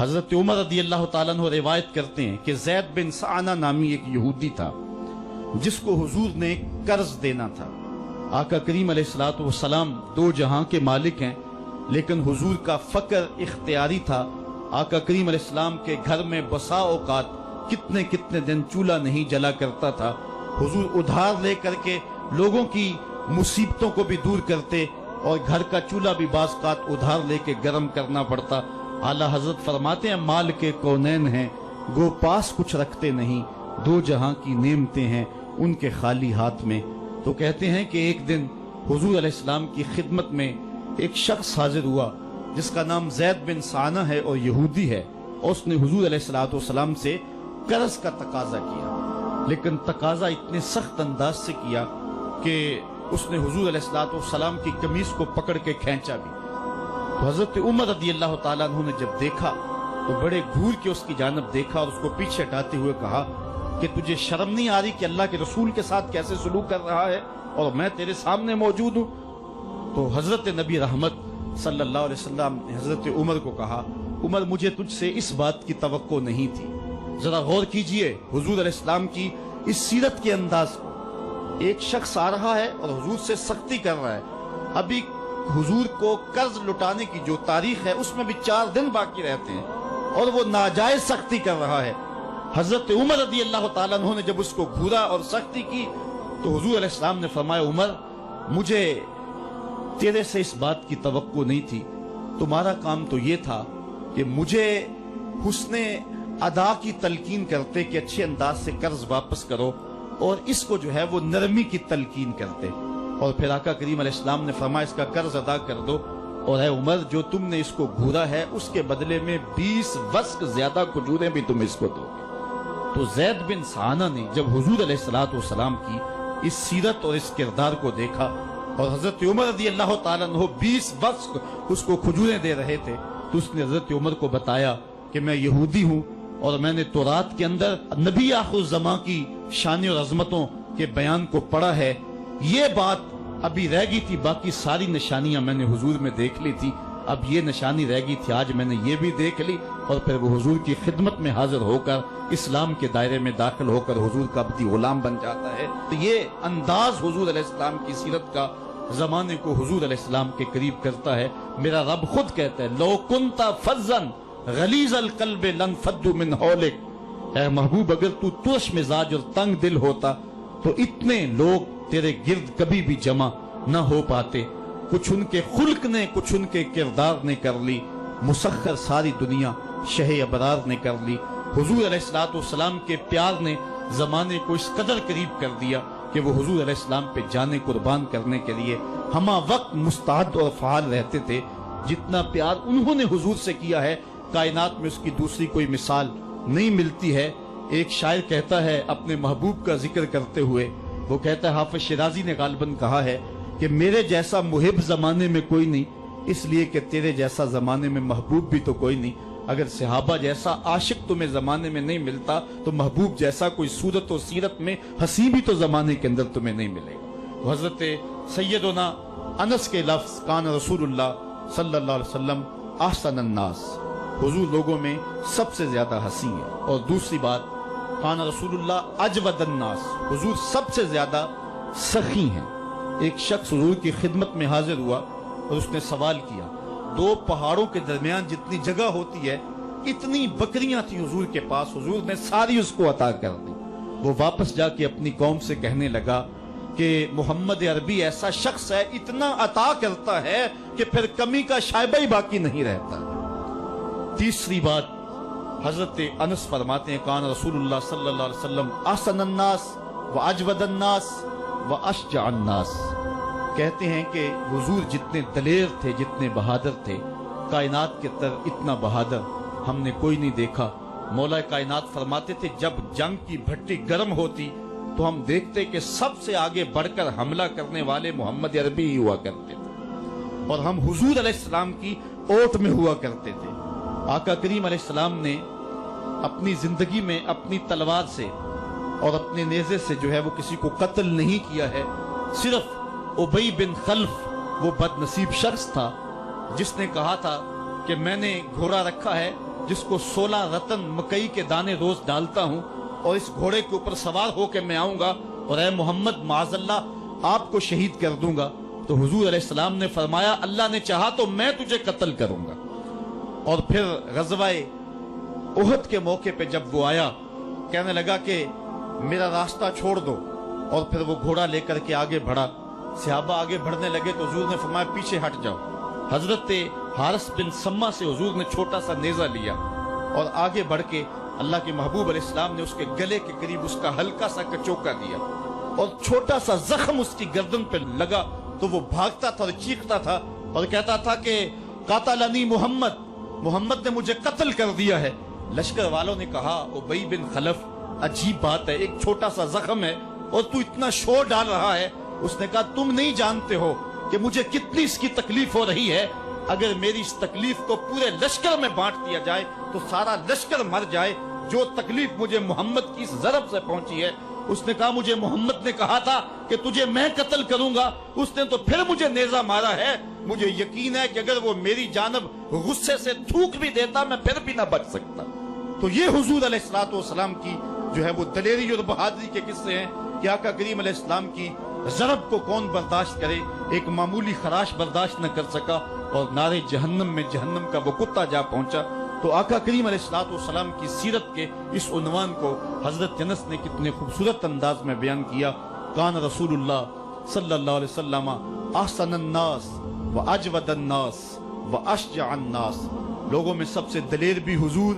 حضرت عمر رضی اللہ تعالیٰ عنہ روایت کرتے ہیں کہ زید بن سعانہ نامی ایک یہودی تھا جس کو حضور نے قرض دینا تھا۔ آقا کریم علیہ الصلوۃ والسلام دو جہاں کے مالک ہیں، لیکن حضور کا فقر اختیاری تھا۔ آقا کریم علیہ السلام کے گھر میں بسا اوقات کتنے کتنے دن چولہا نہیں جلا کرتا تھا۔ حضور ادھار لے کر کے لوگوں کی مصیبتوں کو بھی دور کرتے اور گھر کا چولہا بھی بعض اوقات ادھار لے کے گرم کرنا پڑتا۔ اعلیٰ حضرت فرماتے ہیں مال کے کونین ہیں گو پاس کچھ رکھتے نہیں، دو جہاں کی نعمتیں ہیں ان کے خالی ہاتھ میں۔ تو کہتے ہیں کہ ایک دن حضور علیہ السلام کی خدمت میں ایک شخص حاضر ہوا جس کا نام زید بن سعانہ ہے اور یہودی ہے، اور اس نے حضور علیہ السلام سے قرض کا تقاضا کیا، لیکن تقاضا اتنے سخت انداز سے کیا کہ اس نے حضور علیہ السلام کی قمیص کو پکڑ کے کھینچا بھی۔ تو حضرت عمر رضی اللہ تعالیٰ عنہ نے جب دیکھا تو بڑے گھور کے اس کی جانب دیکھا اور اس کو پیچھے ہٹاتے ہوئے کہا کہ تجھے شرم نہیں آ رہی کہ اللہ کے رسول کے ساتھ کیسے سلوک کر رہا ہے اور میں تیرے سامنے موجود ہوں؟ تو حضرت نبی رحمت صلی اللہ علیہ وسلم نے حضرت عمر کو کہا عمر مجھے تجھ سے اس بات کی توقع نہیں تھی۔ ذرا غور کیجئے حضور علیہ السلام کی اس سیرت کے انداز کو۔ ایک شخص آ رہا ہے اور حضور سے سختی کر رہا ہے، ابھی حضور کو قرض لٹانے کی جو تاریخ ہے اس میں بھی 4 دن باقی رہتے ہیں اور وہ ناجائز سختی کر رہا ہے۔ حضرت عمر رضی اللہ تعالیٰ عنہ نے جب اس کو گھورا اور سختی کی تو حضور علیہ السلام نے فرمایا عمر مجھے تیرے سے اس بات کی توقع نہیں تھی، تمہارا کام تو یہ تھا کہ مجھے حسن ادا کی تلقین کرتے کہ اچھے انداز سے قرض واپس کرو، اور اس کو جو ہے وہ نرمی کی تلقین کرتے، اور پھر آقا کریم علیہ السلام نے فرمایا اس کا قرض ادا کر دو، اور اے عمر جو تم نے اس کو گھورا ہے اس کے بدلے میں 20 وسق زیادہ کھجوریں بھی تم اس کو دو گے۔ تو زید بن سعانہ نے جب حضور علیہ السلام کی اس سیرت اور اس کردار کو دیکھا اور حضرت عمر رضی اللہ تعالیٰ عنہ 20 وسق اس کو کھجوریں دے رہے تھے، تو اس نے حضرت عمر کو بتایا کہ میں یہودی ہوں اور میں نے تورات کے اندر نبی آخر الزماں کی شان اور عظمتوں کے بیان کو پڑھا ہے، یہ بات ابھی رہ گئی تھی، باقی ساری نشانیاں میں نے حضور میں دیکھ لی تھی، اب یہ نشانی رہ گئی تھی، آج میں نے یہ بھی دیکھ لی، اور پھر وہ حضور کی خدمت میں حاضر ہو کر اسلام کے دائرے میں داخل ہو کر حضور کا عبدی غلام بن جاتا ہے۔ تو یہ انداز حضور علیہ السلام کی سیرت کا زمانے کو حضور علیہ السلام کے قریب کرتا ہے۔ میرا رب خود کہتا ہے لو کنت فظا غلیظ القلب لانفضوا من حولک، اے محبوب اگر تو ترش مزاج اور تنگ دل ہوتا تو اتنے لوگ تیرے گرد کبھی بھی جمع نہ ہو پاتے۔ کچھ ان کے خلق نے کچھ ان کے کردار نے کر لی، مسخر ساری دنیا شہ ابرار نے کر لی۔ حضور علیہ السلام کے پیار نے زمانے کو اس قدر قریب کر دیا کہ وہ حضور علیہ السلام پہ جانے قربان کرنے کے لیے ہمہ وقت مستعد اور فعال رہتے تھے۔ جتنا پیار انہوں نے حضور سے کیا ہے کائنات میں اس کی دوسری کوئی مثال نہیں ملتی ہے۔ ایک شاعر کہتا ہے اپنے محبوب کا ذکر کرتے ہوئے، وہ کہتا ہے حافظ شیرازی نے غالباً کہا ہے کہ میرے جیسا محب زمانے میں کوئی نہیں، اس لیے کہ تیرے جیسا زمانے میں محبوب بھی تو کوئی نہیں۔ اگر صحابہ جیسا عاشق تمہیں زمانے میں نہیں ملتا تو محبوب جیسا کوئی صورت و سیرت میں حسین بھی تو زمانے کے اندر تمہیں نہیں ملے گا۔ حضرت سیدنا انس کے لفظ کان رسول اللہ صلی اللہ علیہ وسلم احسن الناس، حضور لوگوں میں سب سے زیادہ حسین ہے۔ اور دوسری بات کان رسول اللہ اجود الناس، حضور سب سے زیادہ سخی ہیں۔ ایک شخص حضور کی خدمت میں حاضر ہوا اور اس نے سوال کیا، 2 پہاڑوں کے درمیان جتنی جگہ ہوتی ہے اتنی بکریاں تھیں حضور کے پاس، حضور نے ساری اس کو عطا کر دی۔ وہ واپس جا کے اپنی قوم سے کہنے لگا کہ محمد عربی ایسا شخص ہے اتنا عطا کرتا ہے کہ پھر کمی کا شائبہ ہی باقی نہیں رہتا۔ تیسری بات حضرت انس فرماتے ہیں کان رسول اللہ صلی اللہ علیہ وسلم احسن الناس واجود الناس واشجع الناس، کہتے ہیں کہ حضور جتنے دلیر تھے جتنے بہادر تھے، کائنات کے تر اتنا بہادر ہم نے کوئی نہیں دیکھا۔ مولا کائنات فرماتے تھے جب جنگ کی بھٹی گرم ہوتی تو ہم دیکھتے کہ سب سے آگے بڑھ کر حملہ کرنے والے محمد عربی ہی ہوا کرتے تھے، اور ہم حضور علیہ السلام کی اوٹ میں ہوا کرتے تھے۔ آقا کریم علیہ السلام نے اپنی زندگی میں اپنی تلوار سے اور اپنے نیزے سے جو ہے وہ کسی کو قتل نہیں کیا ہے، صرف ابی بن خلف وہ بد نصیب شخص تھا جس نے کہا تھا کہ میں نے گھوڑا رکھا ہے जिसको 16 रतन मकई के दाने रोज डालता हूं और इस घोड़े के ऊपर सवार होकर मैं आऊंगा और ए मोहम्मद माज़अल्लाह आपको शहीद कर दूंगा। तो हुजूर अलैहिस्सलाम ने फरमाया अल्लाह ने चाहा तो मैं तुझे कत्ल करूंगा। और फिर गज़वाए उहद के मौके पे जब वो आया, कहने लगा कि मेरा रास्ता छोड़ दो, और फिर वो घोड़ा लेकर के आगे बढ़ा। सहाबा आगे बढ़ने लगे तो हुजूर ने फरमाया पीछे हट जाओ। हजरत हारिस बिन सम्मा से हुजूर ने छोटा सा नेजा लिया और आगे बढ़ के अल्लाह के महबूब अलैहिस्सलाम ने उसके गले के करीब उसका हल्का सा कचोका दिया और छोटा सा जख्म उसकी गर्दन पे लगा तो वो भागता था और चीखता था और कहता था कि कातलनी मोहम्मद, मोहम्मद ने मुझे कत्ल कर दिया है। लश्कर वालों ने कहा उबई बिन खलफ अजीब बात है, एक छोटा सा जख्म है और तू इतना शोर डाल रहा है। उसने कहा तुम नहीं जानते हो कि मुझे कितनी इसकी तकलीफ हो रही है। अगर मेरी इस तकलीफ को पूरे लश्कर में बांट दिया जाए तो सारा लश्कर मर जाए। जो तकलीफ मुझे मोहम्मद की इस ज़रब से पहुंची है। उसने कहा मुझे मोहम्मद ने कहा था कि तुझे मैं कत्ल करूंगा, उसने तो फिर मुझे नेजा मारा है। मुझे यकीन है कि अगर वो मेरी जानब गुस्से से थूक भी देता मैं फिर भी ना बच सकता। तो ये हुजूर अलैहिस्सलातु वस्सलाम की जो है वो दलेरी और बहादुरी के किस्से हैं कि आका करीम अलैहिस्सलाम की ज़रब को कौन बर्दाश्त करे। एक मामूली खराश बर्दाश्त न कर सका और नारे जहन्नम में जहन्नम का वो कुत्ता जा पहुंचा। तो आका करीम अलैहिस्सलातु वस्सलाम की सीरत के इस उन्वान को हजरत अनस ने कितने खूबसूरत अंदाज में बयान किया। कान रसूलुल्लाह सल्लल्लाहु अलैहि वसल्लम अहसनन नास व अजवदन नास व अशजअन नास। लोगों में सबसे दलेर भी हुजूर,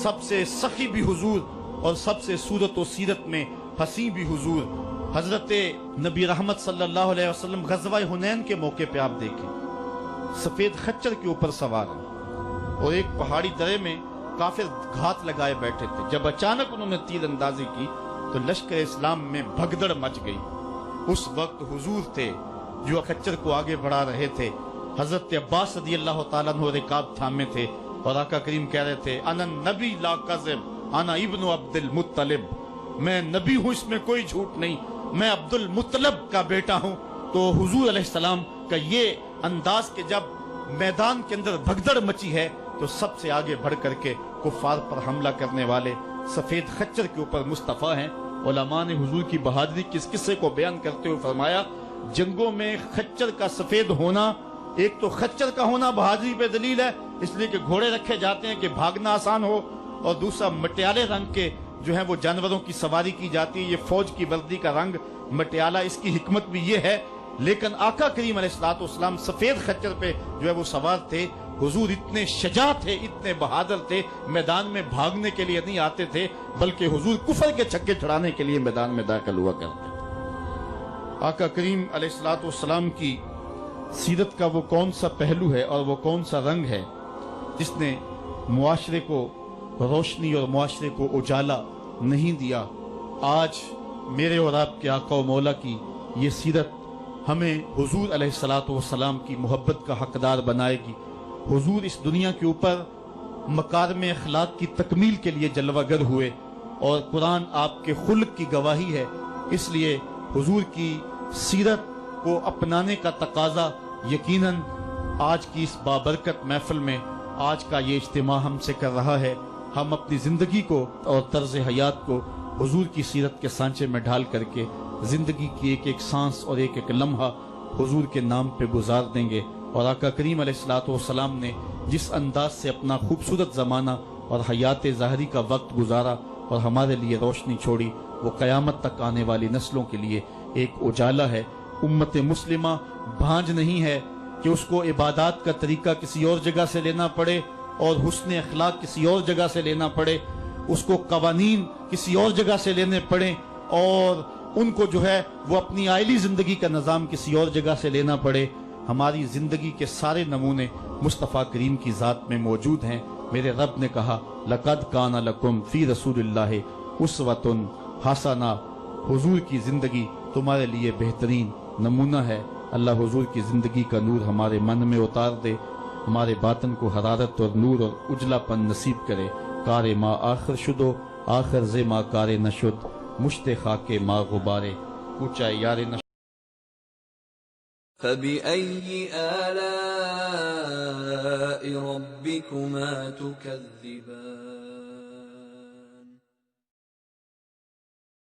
सबसे सखी भी हुजूर और सबसे सूरत और सीरत में हसी भी हुजूर। हजरत नबी रहमत सल्लल्लाहु अलैहि वसल्लम गज़वा हुनैन के मौके पे आप देखें, सफेद खच्चर के ऊपर सवार हैं और एक पहाड़ी दरे में काफिर घात लगाए बैठे थे। जब अचानक उन्होंने तीर अंदाजी की तो लश्कर इस्लाम में भगदड़ मच गई। उस वक्त हुजूर थे जो खच्चर को आगे बढ़ा रहे थे। हजरत अब्बास रज़ियल्लाहु ताला अन्हु रिकाब थामे थे और आका करीम कह रहे थे अनन नबी ला कज़िब अना इब्नु अब्दुल मुत्तलिब, मैं नबी हूं इसमें कोई झूठ नहीं, मैं अब्दुल मुत्तलब का बेटा हूं। तो हुजूर अलैहिस्सलाम का ये अंदाज के जब मैदान के अंदर भगदड़ मची है तो सबसे आगे बढ़ करके कुफार पर हमला करने वाले सफेद खच्चर के ऊपर मुस्तफा हैं। उलमा ने हुजूर की बहादुरी किस किस्से को बयान करते हुए फरमाया जंगों में खच्चर का सफेद होना, एक तो खच्चर का होना बहादुरी पे दलील है इसलिए कि घोड़े रखे जाते हैं कि भागना आसान हो, और दूसरा मटियाले रंग के जो है वो जानवरों की सवारी की जाती है। ये फौज की वर्दी का रंग मटियाला, इसकी हिकमत भी ये है। लेकिन आका करीम अलैहिस्सलातु वस्सलाम सफेद खच्चर पे जो है वो सवार थे। हुजूर इतने शजा थे, इतने बहादुर थे, मैदान में भागने के लिए नहीं आते थे बल्कि हुजूर कुफर के छक्के छुड़ाने के लिए मैदान में दाखिल हुआ करते थे। आका करीम अलैहिस्सलातु वस्सलाम की सीरत का वो कौन सा पहलू है और वो कौन सा रंग है जिसने मुआशरे को रोशनी और मुआशरे को उजाला नहीं दिया। आज मेरे और आपके आका व मौला की ये सीरत हमें हुजूर अलैहिस्सलातु वस्सलाम की मोहब्बत का हकदार बनाएगी। हुजूर इस दुनिया के ऊपर मकारिम अखलाक की तकमील के लिए जलवागर हुए और कुरान आपके खुल्क की गवाही है। इसलिए हुजूर की सीरत को अपनाने का तकाजा यकीनन आज की इस बाबरकत महफिल में आज का ये इज्तिमा हमसे कर रहा है। हम अपनी जिंदगी को और तर्ज हयात को हुजूर की सीरत के सांचे में ढाल करके जिंदगी की एक एक सांस और एक एक लम्हा हुजूर के नाम पे गुजार देंगे। और आका करीम अलैहिस्सलातु वस्सलाम ने जिस अंदाज से अपना खूबसूरत ज़माना और हयात ज़ाहरी का वक्त गुजारा और हमारे लिए रोशनी छोड़ी, वो क़यामत तक आने वाली नस्लों के लिए एक उजाला है। उम्मत मुस्लिमा भांज नहीं है कि उसको इबादत का तरीका किसी और जगह से लेना पड़े और हुस्न अखलाक किसी और जगह से लेना पड़े, उसको कवानीन किसी और जगह से लेने पड़े और उनको जो है वो अपनी आइली जिंदगी का निज़ाम किसी और जगह से लेना पड़े। हमारी जिंदगी के सारे नमूने मुस्तफ़ा करीम की ज़ात में मौजूद हैं। मेरे रब ने कहा लक़द काना लकुम फ़ी रसूलिल्लाहि उस्वतुन हसना, हुजूर की जिंदगी तुम्हारे लिए बेहतरीन नमूना है। अल्लाह हुजूर की जिंदगी का नूर हमारे मन में उतार दे, हमारे बातन को हरारत और नूर और उजलापन नसीब करे। कारे मा आखिर शुदो आखिर जे मा कारे नशुद, मुश्ते खाके मा गुबारे ऊंचा यारे नशुद। فبأي آلاء ربكما تكذبان